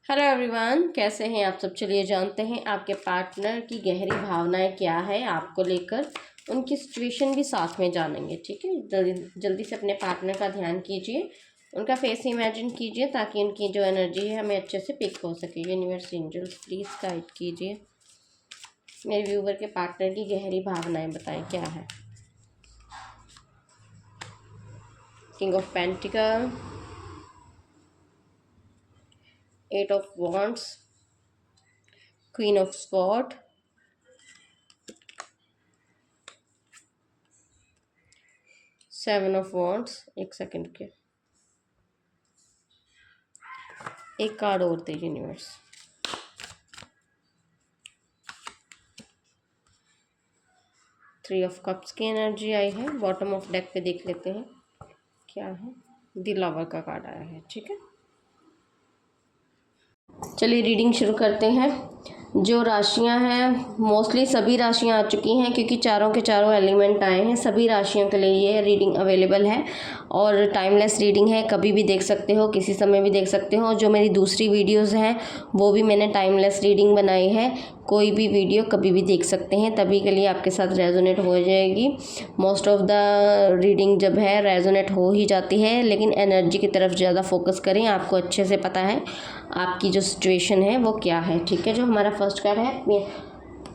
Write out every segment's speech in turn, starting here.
Hello everyone, कैसे हैं आप सब। चलिए जानते हैं आपके पार्टनर की गहरी भावनाएं क्या है आपको लेकर। उनकी सिचुएशन भी साथ में जानेंगे। ठीक है, जल्दी जल्दी से अपने पार्टनर का ध्यान कीजिए, उनका फेस इमेजिन कीजिए ताकि उनकी जो एनर्जी है हमें अच्छे से पिक हो सके। यूनिवर्स एंजल्स प्लीज़ गाइड कीजिए मेरे व्यूवर के पार्टनर की गहरी भावनाएं, बताएं क्या है। King of pentacle, 8 of wands, queen of sword, 7 of wands. एक सेकंड के, एक कार्ड और दे यूनिवर्स। 3 ऑफ कप्स की एनर्जी आई है। बॉटम ऑफ डेक पे देख लेते हैं क्या है। द लवर का कार्ड आया है। ठीक है, चलिए रीडिंग शुरू करते हैं। जो राशियां हैं, मोस्टली सभी राशियां आ चुकी हैं क्योंकि चारों के चारों एलिमेंट आए हैं। सभी राशियों के लिए ये रीडिंग अवेलेबल है और टाइमलेस रीडिंग है। कभी भी देख सकते हो, किसी समय भी देख सकते हो। जो मेरी दूसरी वीडियोस हैं वो भी मैंने टाइमलेस रीडिंग बनाई है। कोई भी वीडियो कभी भी देख सकते हैं, तभी के लिए आपके साथ रेजोनेट हो जाएगी। मोस्ट ऑफ द रीडिंग जब है रेजोनेट हो ही जाती है, लेकिन एनर्जी की तरफ ज़्यादा फोकस करें। आपको अच्छे से पता है आपकी जो सिचुएशन है वो क्या है। ठीक है, जो हमारा फर्स्ट कार्ड है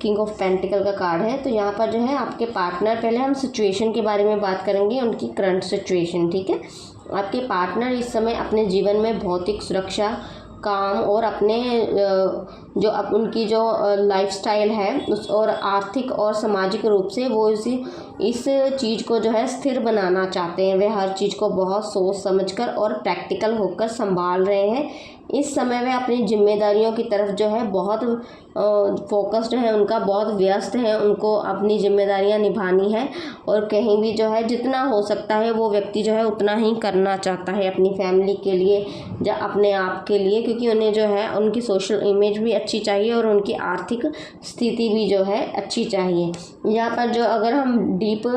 किंग ऑफ पेंटिकल का कार्ड है। तो यहाँ पर जो है आपके पार्टनर, पहले हम सिचुएशन के बारे में बात करेंगे, उनकी करंट सिचुएशन। ठीक है, आपके पार्टनर इस समय अपने जीवन में भौतिक सुरक्षा, काम और अपने जो अब उनकी जो लाइफस्टाइल है उस और आर्थिक और सामाजिक रूप से वो इस चीज़ को जो है स्थिर बनाना चाहते हैं। वे हर चीज़ को बहुत सोच समझकर और प्रैक्टिकल होकर संभाल रहे हैं। इस समय वे अपनी जिम्मेदारियों की तरफ जो है बहुत फोकस्ड है, उनका बहुत व्यस्त है। उनको अपनी जिम्मेदारियां निभानी है और कहीं भी जो है जितना हो सकता है वो व्यक्ति जो है उतना ही करना चाहता है अपनी फैमिली के लिए या अपने आप के लिए, क्योंकि उन्हें जो है उनकी सोशल इमेज भी अच्छी चाहिए और उनकी आर्थिक स्थिति भी जो है अच्छी चाहिए। यहाँ पर जो अगर हम डीप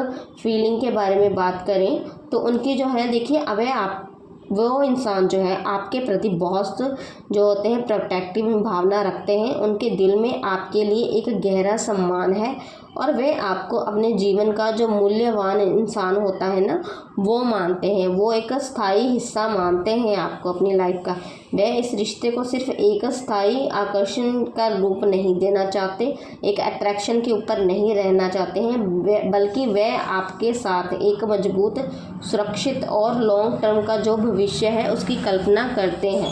फीलिंग के बारे में बात करें तो उनकी जो है, देखिए अब वो इंसान जो है आपके प्रति बहुत जो होते हैं प्रोटेक्टिव भावना रखते हैं। उनके दिल में आपके लिए एक गहरा सम्मान है और वे आपको अपने जीवन का जो मूल्यवान इंसान होता है ना वो मानते हैं। वो एक स्थायी हिस्सा मानते हैं आपको अपनी लाइफ का। वे इस रिश्ते को सिर्फ एक स्थायी आकर्षण का रूप नहीं देना चाहते, एक अट्रैक्शन के ऊपर नहीं रहना चाहते हैं, बल्कि वे आपके साथ एक मजबूत, सुरक्षित और लॉन्ग टर्म का जो भविष्य है उसकी कल्पना करते हैं।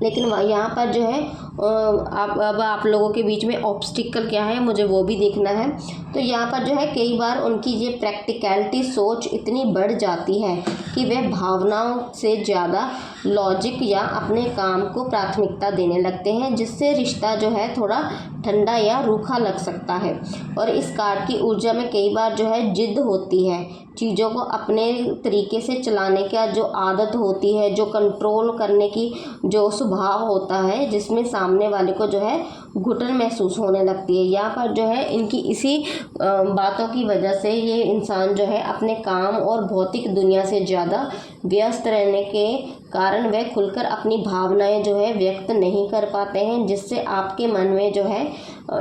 लेकिन यहाँ पर जो है अब आप लोगों के बीच में ऑब्स्टिकल क्या है मुझे वो भी देखना है। तो यहाँ पर जो है कई बार उनकी ये प्रैक्टिकलिटी सोच इतनी बढ़ जाती है कि वे भावनाओं से ज़्यादा लॉजिक या अपने काम को प्राथमिकता देने लगते हैं, जिससे रिश्ता जो है थोड़ा ठंडा या रूखा लग सकता है। और इस कार्ड की ऊर्जा में कई बार जो है जिद होती है, चीज़ों को अपने तरीके से चलाने का जो आदत होती है, जो कंट्रोल करने की जो स्वभाव होता है, जिसमें सामने वाले को जो है घुटन महसूस होने लगती है। यहाँ पर जो है इनकी इसी बातों की वजह से ये इंसान जो है अपने काम और भौतिक दुनिया से ज़्यादा व्यस्त रहने के कारण वह खुलकर अपनी भावनाएं जो है व्यक्त नहीं कर पाते हैं, जिससे आपके मन में जो है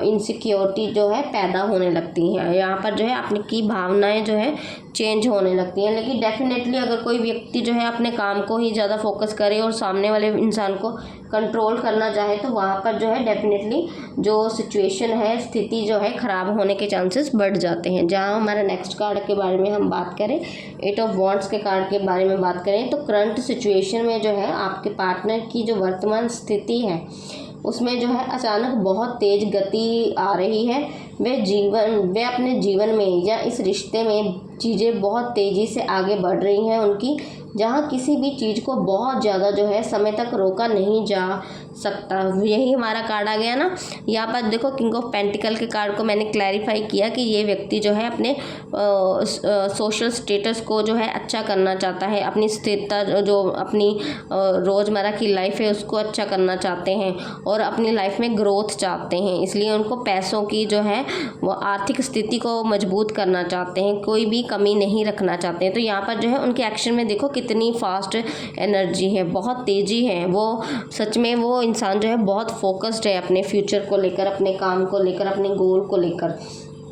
इनसिक्योरिटी जो है पैदा होने लगती हैं। यहाँ पर जो है आपकी भावनाएं जो है चेंज होने लगती हैं। लेकिन डेफिनेटली अगर कोई व्यक्ति जो है अपने काम को ही ज़्यादा फोकस करे और सामने वाले इंसान को कंट्रोल करना चाहे तो वहाँ पर जो है डेफिनेटली जो सिचुएशन है, स्थिति जो है ख़राब होने के चांसेस बढ़ जाते हैं। जहाँ हमारा नेक्स्ट कार्ड के बारे में हम बात करें, 8 ऑफ वॉन्ड्स के कार्ड के बारे में बात करें तो करंट सिचुएशन में जो है आपके पार्टनर की जो वर्तमान स्थिति है उसमें जो है अचानक बहुत तेज़ गति आ रही है। वे अपने जीवन में या इस रिश्ते में चीज़ें बहुत तेज़ी से आगे बढ़ रही हैं उनकी, जहाँ किसी भी चीज़ को बहुत ज़्यादा जो है समय तक रोका नहीं जा सकता। यही हमारा कार्ड आ गया ना। यहाँ पर देखो किंग ऑफ पेंटिकल के कार्ड को मैंने क्लैरिफाई किया कि ये व्यक्ति जो है अपने सोशल स्टेटस को जो है अच्छा करना चाहता है, अपनी स्थिरता जो अपनी रोज़मर्रा की लाइफ है उसको अच्छा करना चाहते हैं और अपनी लाइफ में ग्रोथ चाहते हैं। इसलिए उनको पैसों की जो है वो आर्थिक स्थिति को मजबूत करना चाहते हैं, कोई भी कमी नहीं रखना चाहते हैं। तो यहाँ पर जो है उनके एक्शन में देखो कितनी फास्ट एनर्जी है, बहुत तेज़ी है। वो सच में वो इंसान जो है बहुत फोकस्ड है अपने फ्यूचर को लेकर, अपने काम को लेकर, अपने गोल को लेकर।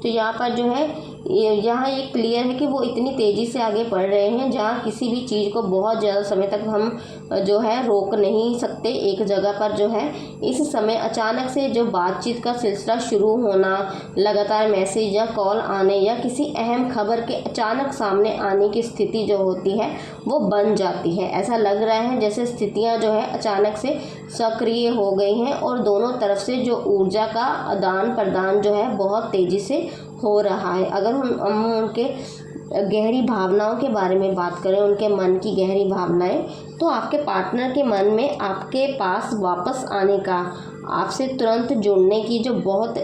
तो यहाँ पर जो है यहाँ ये क्लियर है कि वो इतनी तेज़ी से आगे बढ़ रहे हैं जहाँ किसी भी चीज़ को बहुत ज़्यादा समय तक हम जो है रोक नहीं सकते एक जगह पर जो है। इस समय अचानक से जो बातचीत का सिलसिला शुरू होना, लगातार मैसेज या कॉल आने या किसी अहम खबर के अचानक सामने आने की स्थिति जो होती है वो बन जाती है। ऐसा लग रहा है जैसे स्थितियाँ जो है अचानक से सक्रिय हो गई हैं और दोनों तरफ से जो ऊर्जा का आदान प्रदान जो है बहुत तेज़ी से हो रहा है। अगर हम उनके गहरी भावनाओं के बारे में बात करें, उनके मन की गहरी भावनाएं, तो आपके पार्टनर के मन में आपके पास वापस आने का, आपसे तुरंत जुड़ने की जो बहुत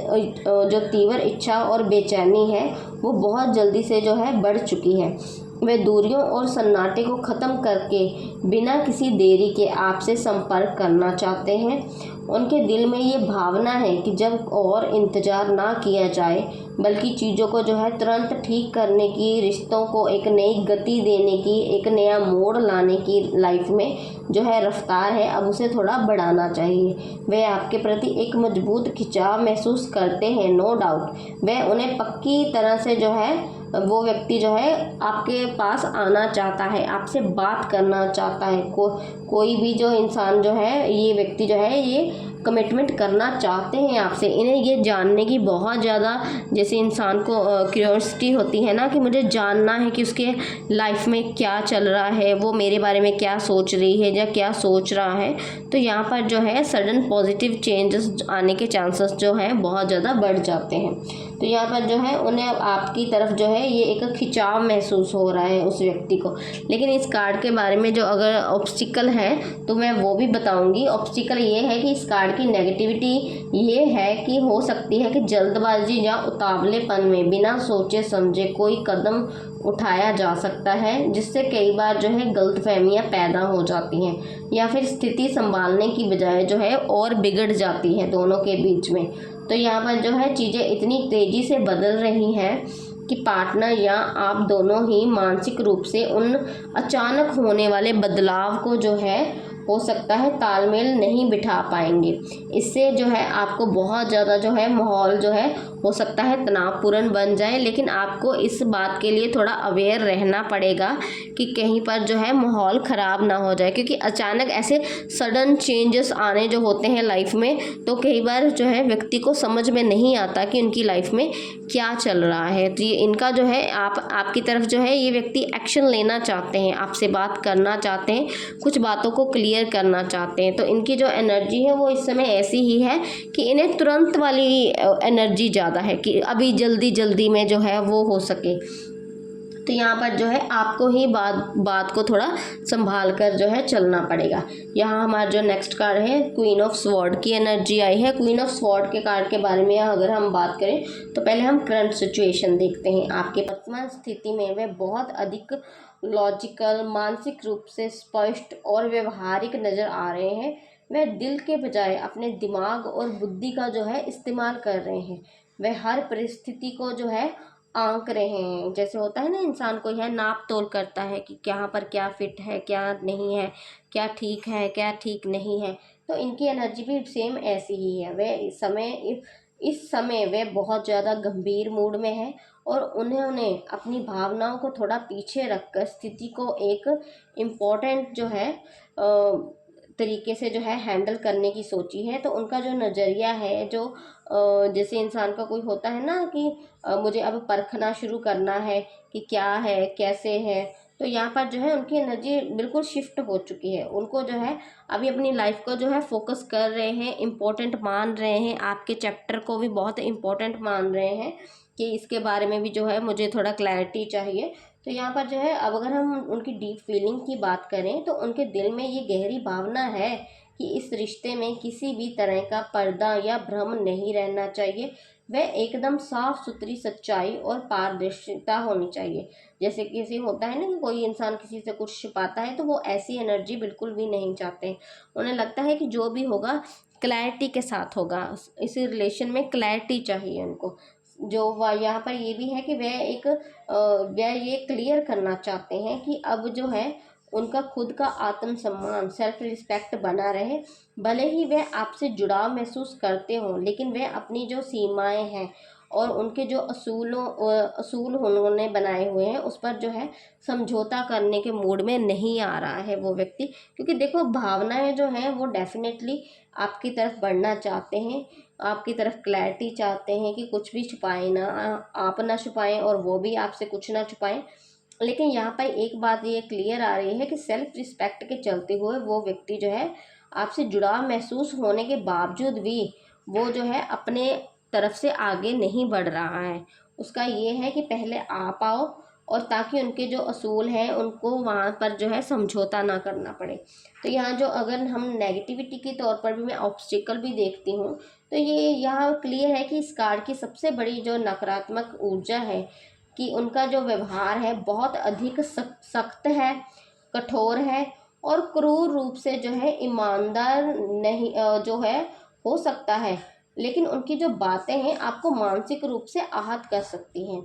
जो तीव्र इच्छा और बेचैनी है वो बहुत जल्दी से जो है बढ़ चुकी है। वे दूरियों और सन्नाटे को ख़त्म करके बिना किसी देरी के आपसे संपर्क करना चाहते हैं। उनके दिल में ये भावना है कि जब और इंतज़ार ना किया जाए बल्कि चीज़ों को जो है तुरंत ठीक करने की, रिश्तों को एक नई गति देने की, एक नया मोड़ लाने की लाइफ में जो है रफ्तार है, अब उसे थोड़ा बढ़ाना चाहिए। वे आपके प्रति एक मजबूत खिंचाव महसूस करते हैं, नो डाउट। वे उन्हें पक्की तरह से जो है वो व्यक्ति जो है आपके पास आना चाहता है, आपसे बात करना चाहता है। कोई भी जो इंसान जो है, ये व्यक्ति जो है ये कमिटमेंट करना चाहते हैं आपसे। इन्हें ये जानने की बहुत ज़्यादा, जैसे इंसान को क्यूरियोसिटी होती है ना कि मुझे जानना है कि उसके लाइफ में क्या चल रहा है, वो मेरे बारे में क्या सोच रही है या क्या सोच रहा है। तो यहाँ पर जो है सडन पॉजिटिव चेंजेस आने के चांसेस जो हैं बहुत ज़्यादा बढ़ जाते हैं। तो यहाँ पर जो है उन्हें आपकी तरफ जो है ये एक खिंचाव महसूस हो रहा है उस व्यक्ति को। लेकिन इस कार्ड के बारे में जो अगर ऑब्स्टिकल है तो मैं वो भी बताऊंगी। ऑब्स्टिकल ये है कि इस कार्ड की नेगेटिविटी ये है कि हो सकती है कि जल्दबाजी या उतावलेपन में बिना सोचे समझे कोई कदम उठाया जा सकता है, जिससे कई बार जो है गलतफहमियां पैदा हो जाती हैं या फिर स्थिति संभालने की बजाय जो है और बिगड़ जाती है दोनों के बीच में। तो यहाँ पर जो है चीज़ें इतनी तेज़ी से बदल रही हैं कि पार्टनर या आप दोनों ही मानसिक रूप से उन अचानक होने वाले बदलाव को जो है हो सकता है तालमेल नहीं बिठा पाएंगे। इससे जो है आपको बहुत ज़्यादा जो है माहौल जो है हो सकता है तनावपूर्ण बन जाए। लेकिन आपको इस बात के लिए थोड़ा अवेयर रहना पड़ेगा कि कहीं पर जो है माहौल ख़राब ना हो जाए, क्योंकि अचानक ऐसे सडन चेंजेस आने जो होते हैं लाइफ में, तो कई बार जो है व्यक्ति को समझ में नहीं आता कि उनकी लाइफ में क्या चल रहा है। तो ये इनका जो है आपकी तरफ जो है ये व्यक्ति एक्शन लेना चाहते हैं, आपसे बात करना चाहते हैं, कुछ बातों को क्लियर करना चाहते हैं। तो इनकी जो एनर्जी है वो इस समय ऐसी ही है कि इन्हें तुरंत वाली एनर्जी ज़्यादा है कि अभी जल्दी जल्दी में जो है वो हो सके। तो यहाँ पर जो है आपको ही बात को थोड़ा संभाल कर जो है चलना पड़ेगा। यहाँ हमारा जो नेक्स्ट कार्ड है क्वीन ऑफ स्वॉर्ड की एनर्जी आई है। क्वीन ऑफ स्वॉर्ड के कार्ड के बारे में अगर हम बात करें तो पहले हम करंट सिचुएशन देखते हैं। आपके वर्तमान स्थिति में वे बहुत अधिक लॉजिकल, मानसिक रूप से स्पष्ट और व्यवहारिक नज़र आ रहे हैं। वे दिल के बजाय अपने दिमाग और बुद्धि का जो है इस्तेमाल कर रहे हैं। वे हर परिस्थिति को जो है आंक रहे हैं। जैसे होता है ना, इंसान को यह नाप तोल करता है कि यहाँ पर क्या फिट है, क्या नहीं है, क्या ठीक है, क्या ठीक नहीं है। तो इनकी एनर्जी भी सेम ऐसी ही है। वे इस समय वे बहुत ज़्यादा गंभीर मूड में है और उन्होंने अपनी भावनाओं को थोड़ा पीछे रखकर स्थिति को एक इम्पोर्टेंट जो है तरीके से जो है हैंडल करने की सोची है। तो उनका जो नज़रिया है, जो जैसे इंसान का कोई होता है ना कि मुझे अब परखना शुरू करना है कि क्या है, कैसे है। तो यहाँ पर जो है उनकी एनर्जी बिल्कुल शिफ्ट हो चुकी है। उनको जो है अभी अपनी लाइफ को जो है फोकस कर रहे हैं, इम्पोर्टेंट मान रहे हैं, आपके चैप्टर को भी बहुत इम्पोर्टेंट मान रहे हैं कि इसके बारे में भी जो है मुझे थोड़ा क्लैरिटी चाहिए। तो यहाँ पर जो है अब अगर हम उनकी डीप फीलिंग की बात करें तो उनके दिल में ये गहरी भावना है कि इस रिश्ते में किसी भी तरह का पर्दा या भ्रम नहीं रहना चाहिए। वह एकदम साफ सुथरी सच्चाई और पारदर्शिता होनी चाहिए। जैसे किसी होता है ना कि कोई इंसान किसी से कुछ छिपाता है, तो वो ऐसी एनर्जी बिल्कुल भी नहीं चाहते हैं। उन्हें लगता है कि जो भी होगा क्लैरिटी के साथ होगा, इस रिलेशन में क्लैरिटी चाहिए उनको। जो यहाँ पर ये भी है कि वह ये क्लियर करना चाहते हैं कि अब जो है उनका खुद का आत्मसम्मान, सेल्फ रिस्पेक्ट बना रहे। भले ही वह आपसे जुड़ाव महसूस करते हों, लेकिन वह अपनी जो सीमाएं हैं और उनके जो असूल उन्होंने बनाए हुए हैं उस पर जो है समझौता करने के मूड में नहीं आ रहा है वो व्यक्ति। क्योंकि देखो, भावनाएं जो हैं वो डेफिनेटली आपकी तरफ बढ़ना चाहते हैं, आपकी तरफ क्लैरिटी चाहते हैं कि कुछ भी छुपाए ना, आप ना छुपाएं और वो भी आपसे कुछ ना छुपाएं। लेकिन यहाँ पर एक बात ये क्लियर आ रही है कि सेल्फ रिस्पेक्ट के चलते हुए वो व्यक्ति जो है आपसे जुड़ाव महसूस होने के बावजूद भी वो जो है अपने तरफ से आगे नहीं बढ़ रहा है। उसका ये है कि पहले आप आओ, और ताकि उनके जो असूल हैं उनको वहाँ पर जो है समझौता ना करना पड़े। तो यहाँ जो अगर हम नेगेटिविटी के तौर पर भी मैं ऑब्स्टिकल भी देखती हूँ, तो ये यहाँ क्लियर है कि इस कार्ड की सबसे बड़ी जो नकारात्मक ऊर्जा है कि उनका जो व्यवहार है बहुत अधिक सख्त है, कठोर है और क्रूर रूप से जो है ईमानदार नहीं जो है हो सकता है। लेकिन उनकी जो बातें हैं आपको मानसिक रूप से आहत कर सकती हैं।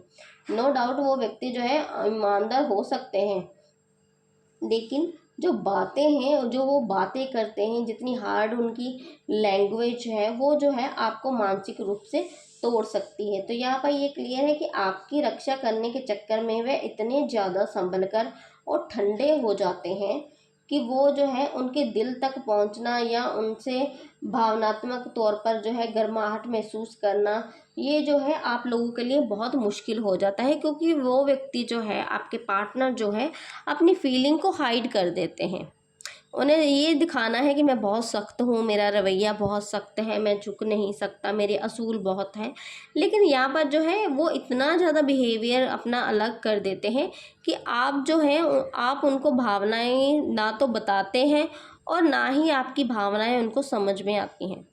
नो डाउट वो व्यक्ति जो है ईमानदार हो सकते हैं, लेकिन जो बातें हैं, जो वो बातें करते हैं, जितनी हार्ड उनकी लैंग्वेज है, वो जो है आपको मानसिक रूप से तोड़ सकती है। तो यहाँ पर ये क्लियर है कि आपकी रक्षा करने के चक्कर में वे इतने ज़्यादा संभल कर और ठंडे हो जाते हैं कि वो जो है उनके दिल तक पहुँचना या उनसे भावनात्मक तौर पर जो है गर्माहट महसूस करना, ये जो है आप लोगों के लिए बहुत मुश्किल हो जाता है। क्योंकि वो व्यक्ति जो है, आपके पार्टनर जो है, अपनी फीलिंग को हाइड कर देते हैं। उन्हें ये दिखाना है कि मैं बहुत सख्त हूँ, मेरा रवैया बहुत सख्त है, मैं झुक नहीं सकता, मेरे असूल बहुत हैं। लेकिन यहाँ पर जो है वो इतना ज़्यादा बिहेवियर अपना अलग कर देते हैं कि आप जो है आप उनको भावनाएं ना तो बताते हैं और ना ही आपकी भावनाएं उनको समझ में आती हैं।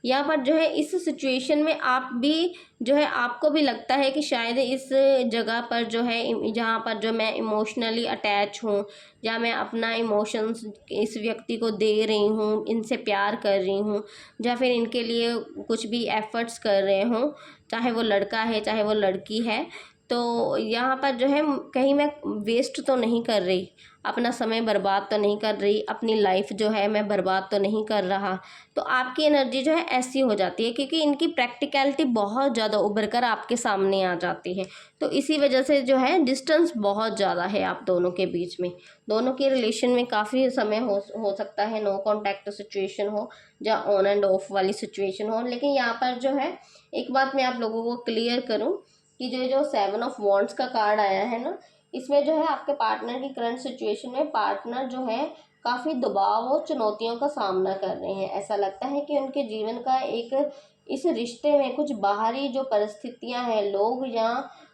यहाँ पर जो है इस सिचुएशन में आप भी जो है, आपको भी लगता है कि शायद इस जगह पर जो है, जहाँ पर जो मैं इमोशनली अटैच हूँ, या मैं अपना इमोशंस इस व्यक्ति को दे रही हूँ, इनसे प्यार कर रही हूँ, या फिर इनके लिए कुछ भी एफर्ट्स कर रहे हूँ, चाहे वो लड़का है चाहे वो लड़की है, तो यहाँ पर जो है कहीं मैं वेस्ट तो नहीं कर रही, अपना समय बर्बाद तो नहीं कर रही, अपनी लाइफ जो है मैं बर्बाद तो नहीं कर रहा। तो आपकी एनर्जी जो है ऐसी हो जाती है क्योंकि इनकी प्रैक्टिकलिटी बहुत ज़्यादा उभर कर आपके सामने आ जाती है। तो इसी वजह से जो है डिस्टेंस बहुत ज़्यादा है आप दोनों के बीच में। दोनों के रिलेशन में काफ़ी समय हो सकता है नो कॉन्टैक्ट सिचुएशन हो या ऑन एंड ऑफ वाली सिचुएशन हो। लेकिन यहाँ पर जो है एक बात मैं आप लोगों को क्लियर करूँ कि जो 7 ऑफ वॉन्ड्स का कार्ड आया है ना, इसमें जो है आपके पार्टनर की करंट सिचुएशन में पार्टनर जो है काफ़ी दबाव और चुनौतियों का सामना कर रहे हैं। ऐसा लगता है कि उनके जीवन का एक इस रिश्ते में कुछ बाहरी जो परिस्थितियां हैं, लोग या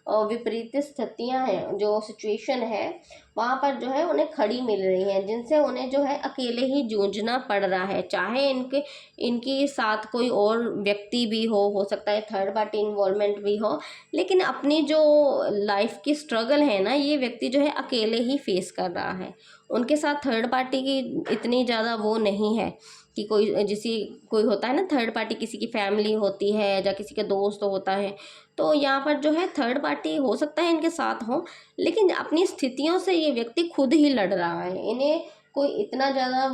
विपरीत स्थितियां हैं, जो सिचुएशन है वहाँ पर जो है उन्हें खड़ी मिल रही हैं, जिनसे उन्हें जो है अकेले ही जूझना पड़ रहा है। चाहे इनकी साथ कोई और व्यक्ति भी हो सकता है थर्ड पार्टी इन्वॉल्वमेंट भी हो, लेकिन अपनी जो लाइफ की स्ट्रगल है ना, ये व्यक्ति जो है अकेले ही फेस कर रहा है। उनके साथ थर्ड पार्टी की इतनी ज़्यादा वो नहीं है कि कोई होता है ना थर्ड पार्टी, किसी की फैमिली होती है या किसी के दोस्त होता है, तो यहाँ पर जो है थर्ड पार्टी हो सकता है इनके साथ हो, लेकिन अपनी स्थितियों से ये व्यक्ति खुद ही लड़ रहा है। इन्हें कोई इतना ज़्यादा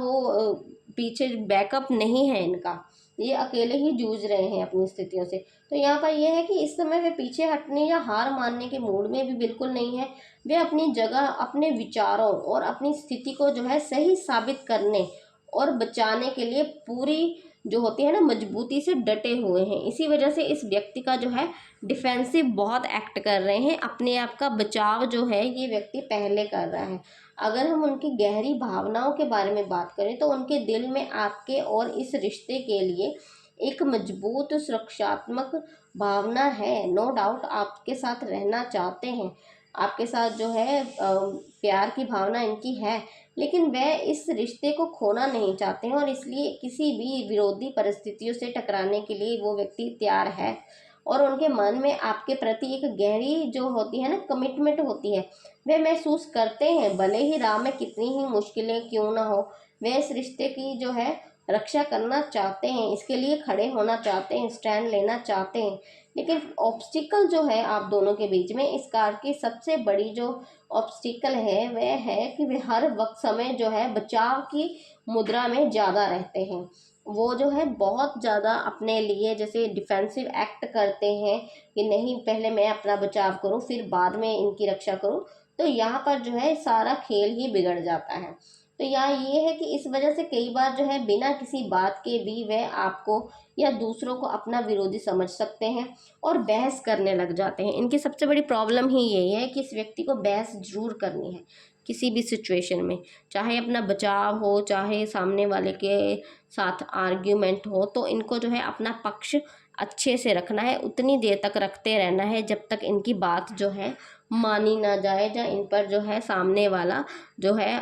पीछे बैकअप नहीं है इनका, ये अकेले ही जूझ रहे हैं अपनी स्थितियों से। तो यहाँ पर यह है कि इस समय वे पीछे हटने या हार मानने के मूड में भी बिल्कुल नहीं है। वे अपनी जगह, अपने विचारों और अपनी स्थिति को जो है सही साबित करने और बचाने के लिए पूरी जो होती है ना मजबूती से डटे हुए हैं। इसी वजह से इस व्यक्ति का जो है डिफेंसिव बहुत एक्ट कर रहे हैं, अपने आप का बचाव जो है ये व्यक्ति पहले कर रहा है। अगर हम उनकी गहरी भावनाओं के बारे में बात करें तो उनके दिल में आपके और इस रिश्ते के लिए एक मजबूत सुरक्षात्मक भावना है। नो डाउट आपके साथ रहना चाहते हैं, आपके साथ जो है प्यार की भावना इनकी है, लेकिन वह इस रिश्ते को खोना नहीं चाहते हैं और इसलिए किसी भी विरोधी परिस्थितियों से टकराने के लिए वो व्यक्ति तैयार है। और उनके मन में आपके प्रति एक गहरी जो होती है ना कमिटमेंट होती है, वे महसूस करते हैं। भले ही राह में कितनी ही मुश्किलें क्यों ना हो, वे इस रिश्ते की जो है रक्षा करना चाहते हैं, इसके लिए खड़े होना चाहते हैं, स्टैंड लेना चाहते हैं, लेकिन ऑब्स्टिकल जो है आप दोनों के बीच में, इस कार्ड की सबसे बड़ी जो ऑब्स्टिकल है वह है कि वे हर वक्त समय जो है बचाव की मुद्रा में ज़्यादा रहते हैं। वो जो है बहुत ज़्यादा अपने लिए जैसे डिफेंसिव एक्ट करते हैं कि नहीं, पहले मैं अपना बचाव करूं फिर बाद में इनकी रक्षा करूं। तो यहाँ पर जो है सारा खेल ही बिगड़ जाता है। तो यहाँ ये है कि इस वजह से कई बार जो है बिना किसी बात के भी वह आपको या दूसरों को अपना विरोधी समझ सकते हैं और बहस करने लग जाते हैं। इनकी सबसे बड़ी प्रॉब्लम ही यही है कि इस व्यक्ति को बहस जरूर करनी है किसी भी सिचुएशन में, चाहे अपना बचाव हो चाहे सामने वाले के साथ आर्ग्यूमेंट हो, तो इनको जो है अपना पक्ष अच्छे से रखना है, उतनी देर तक रखते रहना है जब तक इनकी बात जो है मानी ना जाए, या इन पर जो है सामने वाला जो है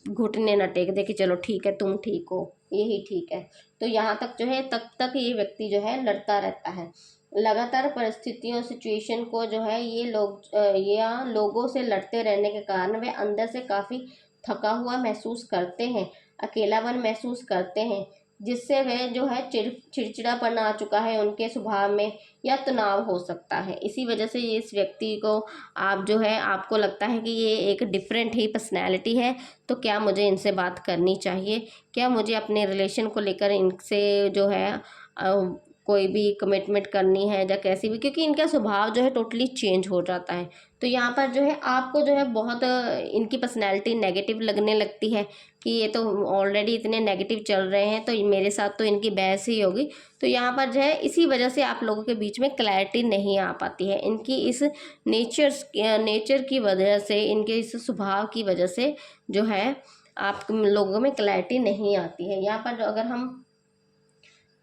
घुटने न टेक दे कि चलो ठीक है तुम ठीक हो, यही ठीक है। तो यहाँ तक जो है तब तक ये व्यक्ति जो है लड़ता रहता है। लगातार परिस्थितियों सिचुएशन को जो है ये लोग या लोगों से लड़ते रहने के कारण वे अंदर से काफ़ी थका हुआ महसूस करते हैं, अकेलापन महसूस करते हैं, जिससे वह जो है चिड़चिड़ापन आ चुका है उनके स्वभाव में, या तनाव हो सकता है। इसी वजह से ये इस व्यक्ति को आप जो है आपको लगता है कि ये एक डिफरेंट ही पर्सनैलिटी है, तो क्या मुझे इनसे बात करनी चाहिए, क्या मुझे अपने रिलेशन को लेकर इनसे जो है कोई भी कमिटमेंट करनी है या कैसी भी, क्योंकि इनका स्वभाव जो है टोटली चेंज हो जाता है। तो यहाँ पर जो है आपको जो है बहुत इनकी पर्सनैलिटी नेगेटिव लगने लगती है कि ये तो ऑलरेडी इतने नेगेटिव चल रहे हैं तो मेरे साथ तो इनकी बहस ही होगी। तो यहाँ पर जो है इसी वजह से आप लोगों के बीच में क्लैरिटी नहीं आ पाती है, इनकी इस नेचर की वजह से, इनके इस स्वभाव की वजह से जो है आप लोगों में क्लैरिटी नहीं आती है। यहाँ पर अगर हम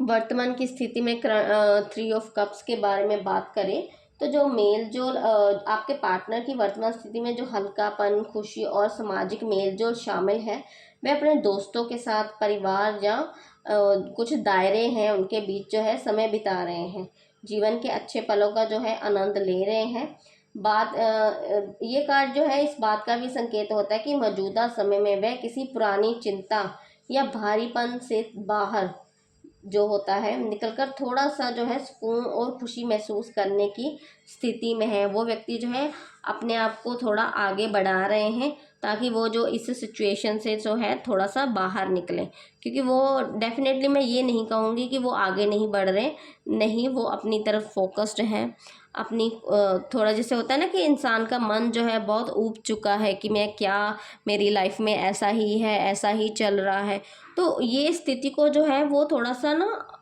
वर्तमान की स्थिति में 3 ऑफ कप्स के बारे में बात करें, तो जो मेल जोल आपके पार्टनर की वर्तमान स्थिति में जो हल्कापन, खुशी और सामाजिक मेल जोल शामिल है, वे अपने दोस्तों के साथ, परिवार या कुछ दायरे हैं उनके बीच जो है समय बिता रहे हैं, जीवन के अच्छे पलों का जो है आनंद ले रहे हैं। ये कार्ड जो है इस बात का भी संकेत होता है कि मौजूदा समय में वह किसी पुरानी चिंता या भारीपन से बाहर जो होता है निकलकर थोड़ा सा जो है सुकून और खुशी महसूस करने की स्थिति में है। वो व्यक्ति जो है अपने आप को थोड़ा आगे बढ़ा रहे हैं ताकि वो जो इस सिचुएशन से जो है थोड़ा सा बाहर निकले, क्योंकि वो डेफिनेटली मैं ये नहीं कहूँगी कि वो आगे नहीं बढ़ रहे, नहीं, वो अपनी तरफ फोकस्ड हैं। अपनी थोड़ा जैसे होता है ना कि इंसान का मन जो है बहुत ऊब चुका है कि मैं क्या, मेरी लाइफ में ऐसा ही है, ऐसा ही चल रहा है, तो ये स्थिति को जो है वो थोड़ा सा ना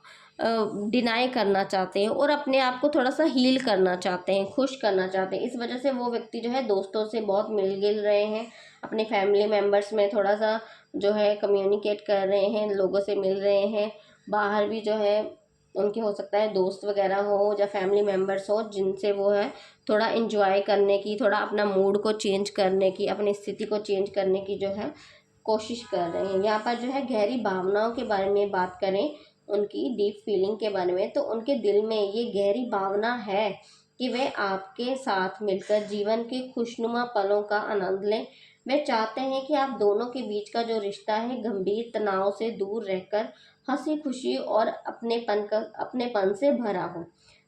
डिनाई करना चाहते हैं और अपने आप को थोड़ा सा हील करना चाहते हैं, खुश करना चाहते हैं। इस वजह से वो व्यक्ति जो है दोस्तों से बहुत मिल गिल रहे हैं, अपने फैमिली मेम्बर्स में थोड़ा सा जो है कम्युनिकेट कर रहे हैं, लोगों से मिल रहे हैं। बाहर भी जो है उनके हो सकता है दोस्त वगैरह हो या फैमिली मेम्बर्स हो जिनसे वो है थोड़ा इंजॉय करने की, थोड़ा अपना मूड को चेंज करने की, अपनी स्थिति को चेंज करने की जो है कोशिश कर रहे हैं। यहाँ पर जो है गहरी भावनाओं के बारे में बात करें, उनकी डीप फीलिंग के बारे में, तो उनके दिल में ये गहरी भावना है कि वे आपके साथ मिलकर जीवन के खुशनुमा पलों का आनंद लें। वे चाहते हैं कि आप दोनों के बीच का जो रिश्ता है गंभीर तनाव से दूर रहकर हंसी खुशी और अपनेपन से भरा हो।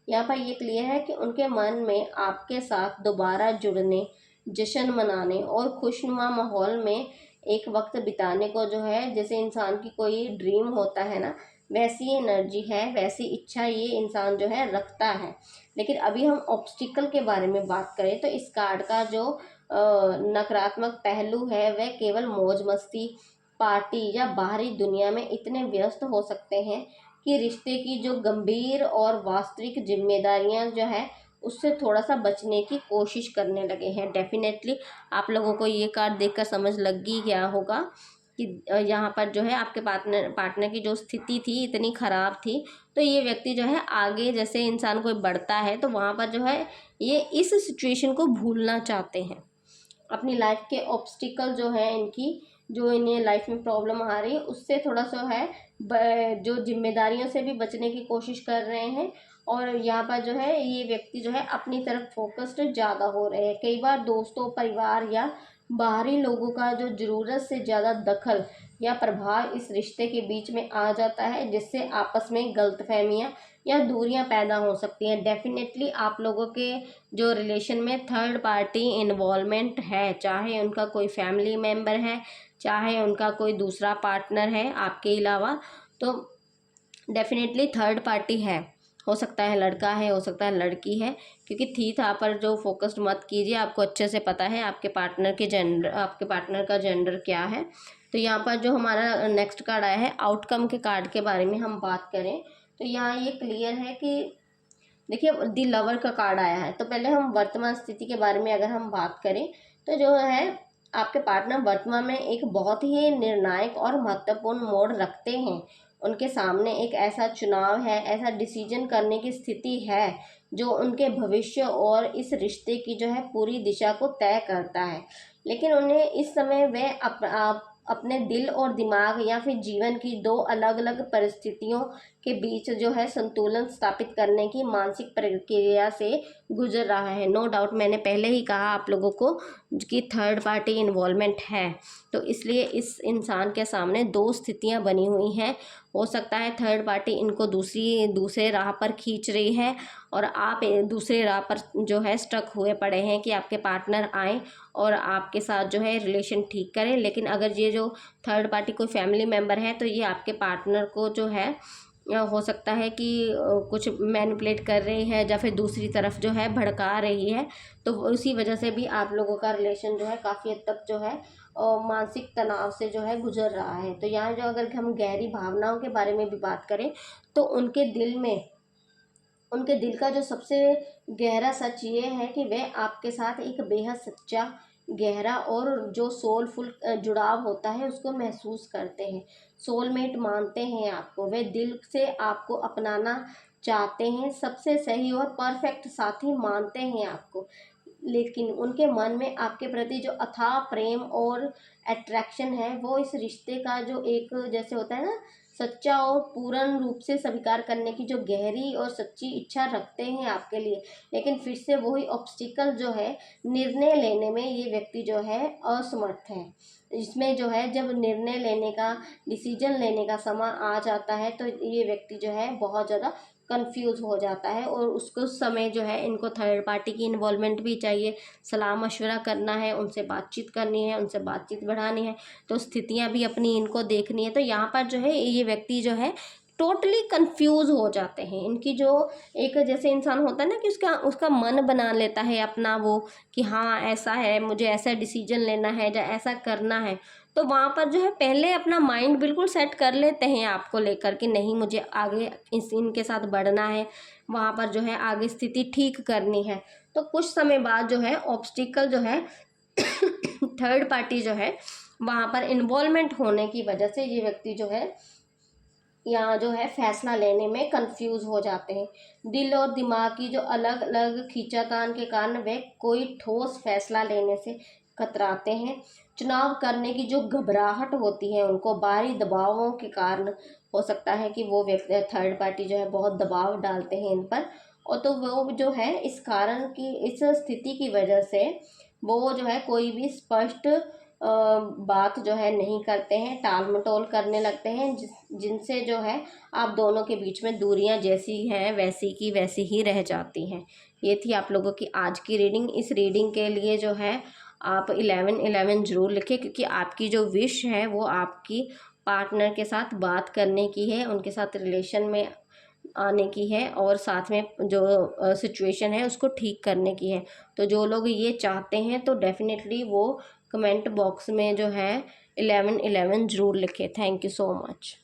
यहाँ पर ये क्लियर है कि उनके मन में आपके साथ दोबारा जुड़ने, जश्न मनाने और खुशनुमा माहौल में एक वक्त बिताने को जो है, जैसे इंसान की कोई ड्रीम होता है ना, वैसी एनर्जी है, वैसी इच्छा ये इंसान जो है रखता है। लेकिन अभी हम ऑब्स्टिकल के बारे में बात करें तो इस कार्ड का जो नकारात्मक पहलू है वह केवल मौज मस्ती, पार्टी या बाहरी दुनिया में इतने व्यस्त हो सकते हैं कि रिश्ते की जो गंभीर और वास्तविक जिम्मेदारियां जो है उससे थोड़ा सा बचने की कोशिश करने लगे हैं। डेफिनेटली आप लोगों को ये कार्ड देखकर समझ लग ही गया होगा कि यहाँ पर जो है आपके पार्टनर की जो स्थिति थी इतनी ख़राब थी, तो ये व्यक्ति जो है आगे जैसे इंसान कोई बढ़ता है तो वहाँ पर जो है ये इस सिचुएशन को भूलना चाहते हैं। अपनी लाइफ के ऑब्स्टिकल जो है इनकी, जो इन्हें लाइफ में प्रॉब्लम आ रही है उससे थोड़ा सा है जो जिम्मेदारियों से भी बचने की कोशिश कर रहे हैं। और यहाँ पर जो है ये व्यक्ति जो है अपनी तरफ फोकस्ड ज़्यादा हो रहे हैं। कई बार दोस्तों, परिवार या बाहरी लोगों का जो ज़रूरत से ज़्यादा दखल या प्रभाव इस रिश्ते के बीच में आ जाता है, जिससे आपस में गलतफहमियां या दूरियां पैदा हो सकती हैं। डेफिनेटली आप लोगों के जो रिलेशन में थर्ड पार्टी इन्वॉल्वमेंट है, चाहे उनका कोई फैमिली मेम्बर है, चाहे उनका कोई दूसरा पार्टनर है आपके अलावा, तो डेफिनेटली थर्ड पार्टी है। हो सकता है लड़का है, हो सकता है लड़की है, क्योंकि थी था पर जो फोकस्ड मत कीजिए, आपको अच्छे से पता है आपके पार्टनर के जेंडर, आपके पार्टनर का जेंडर क्या है। तो यहाँ पर जो हमारा नेक्स्ट कार्ड आया है, आउटकम के कार्ड के बारे में हम बात करें तो यहाँ ये क्लियर है कि देखिए दी लवर का कार्ड आया है। तो पहले हम वर्तमान स्थिति के बारे में अगर हम बात करें तो जो है आपके पार्टनर वर्तमान में एक बहुत ही निर्णायक और महत्वपूर्ण मोड़ रखते हैं। उनके सामने एक ऐसा चुनाव है, ऐसा डिसीजन करने की स्थिति है जो उनके भविष्य और इस रिश्ते की जो है पूरी दिशा को तय करता है। लेकिन उन्हें इस समय वे अपने दिल और दिमाग या फिर जीवन की दो अलग अलग परिस्थितियों के बीच जो है संतुलन स्थापित करने की मानसिक प्रक्रिया से गुजर रहा है। नो डाउट, मैंने पहले ही कहा आप लोगों को कि थर्ड पार्टी इन्वॉल्वमेंट है, तो इसलिए इस इंसान के सामने दो स्थितियां बनी हुई हैं। हो सकता है थर्ड पार्टी इनको दूसरे राह पर खींच रही है और आप दूसरे राह पर जो है स्ट्रक हुए पड़े हैं कि आपके पार्टनर आए और आपके साथ जो है रिलेशन ठीक करें। लेकिन अगर ये जो थर्ड पार्टी कोई फैमिली मेम्बर है तो ये आपके पार्टनर को जो है हो सकता है कि कुछ मैनिपुलेट कर रही है या फिर दूसरी तरफ जो है भड़का रही है। तो उसी वजह से भी आप लोगों का रिलेशन जो है काफ़ी हद तक जो है मानसिक तनाव से जो है गुजर रहा है। तो यहाँ जो अगर हम गहरी भावनाओं के बारे में भी बात करें तो उनके दिल का जो सबसे गहरा सच ये है कि वे आपके साथ एक बेहद सच्चा, गहरा और जो सोलफुल जुड़ाव होता है उसको महसूस करते हैं। सोलमेट मानते हैं आपको, वे दिल से आपको अपनाना चाहते हैं, सबसे सही और परफेक्ट साथी मानते हैं आपको। लेकिन उनके मन में आपके प्रति जो अथाह प्रेम और अट्रैक्शन है वो इस रिश्ते का जो एक जैसे होता है ना सच्चा और पूर्ण रूप से स्वीकार करने की जो गहरी और सच्ची इच्छा रखते हैं आपके लिए। लेकिन फिर से वही ऑब्स्टिकल जो है निर्णय लेने में ये व्यक्ति जो है असमर्थ है। इसमें जो है जब निर्णय लेने का, डिसीजन लेने का समय आ जाता है तो ये व्यक्ति जो है बहुत ज़्यादा कंफ्यूज हो जाता है और उसको समय जो है इनको थर्ड पार्टी की इन्वॉल्वमेंट भी चाहिए, सलाह मशवरा करना है, उनसे बातचीत करनी है, उनसे बातचीत बढ़ानी है, तो स्थितियां भी अपनी इनको देखनी है। तो यहाँ पर जो है ये व्यक्ति जो है टोटली कंफ्यूज हो जाते हैं। इनकी जो एक जैसे इंसान होता है ना कि उसका उसका मन बना लेता है अपना वो कि हाँ ऐसा है, मुझे ऐसा डिसीजन लेना है या ऐसा करना है, तो वहाँ पर जो है पहले अपना माइंड बिल्कुल सेट कर लेते हैं आपको लेकर कि नहीं मुझे आगे इनके साथ बढ़ना है, वहाँ पर जो है आगे स्थिति ठीक करनी है। तो कुछ समय बाद जो है ऑब्स्टिकल जो है थर्ड पार्टी जो है वहाँ पर इन्वॉल्वमेंट होने की वजह से ये व्यक्ति जो है यहाँ जो है फैसला लेने में कंफ्यूज हो जाते हैं। दिल और दिमाग की जो अलग अलग खींचातान के कारण वे कोई ठोस फैसला लेने से कतराते हैं। चुनाव करने की जो घबराहट होती है उनको बाहरी दबावों के कारण हो सकता है कि वो व्यक्ति थर्ड पार्टी जो है बहुत दबाव डालते हैं इन पर, और तो वो जो है इस कारण की इस स्थिति की वजह से वो जो है कोई भी स्पष्ट बात जो है नहीं करते हैं, टाल मटोल करने लगते हैं, जिनसे जो है आप दोनों के बीच में दूरियां जैसी हैं वैसी की वैसी ही रह जाती हैं। ये थी आप लोगों की आज की रीडिंग। इस रीडिंग के लिए जो है आप 11-11 ज़रूर लिखें, क्योंकि आपकी जो विश है वो आपकी पार्टनर के साथ बात करने की है, उनके साथ रिलेशन में आने की है और साथ में जो सिचुएशन है उसको ठीक करने की है। तो जो लोग ये चाहते हैं तो डेफिनेटली वो कमेंट बॉक्स में जो है 11-11 ज़रूर लिखें। Thank you so much.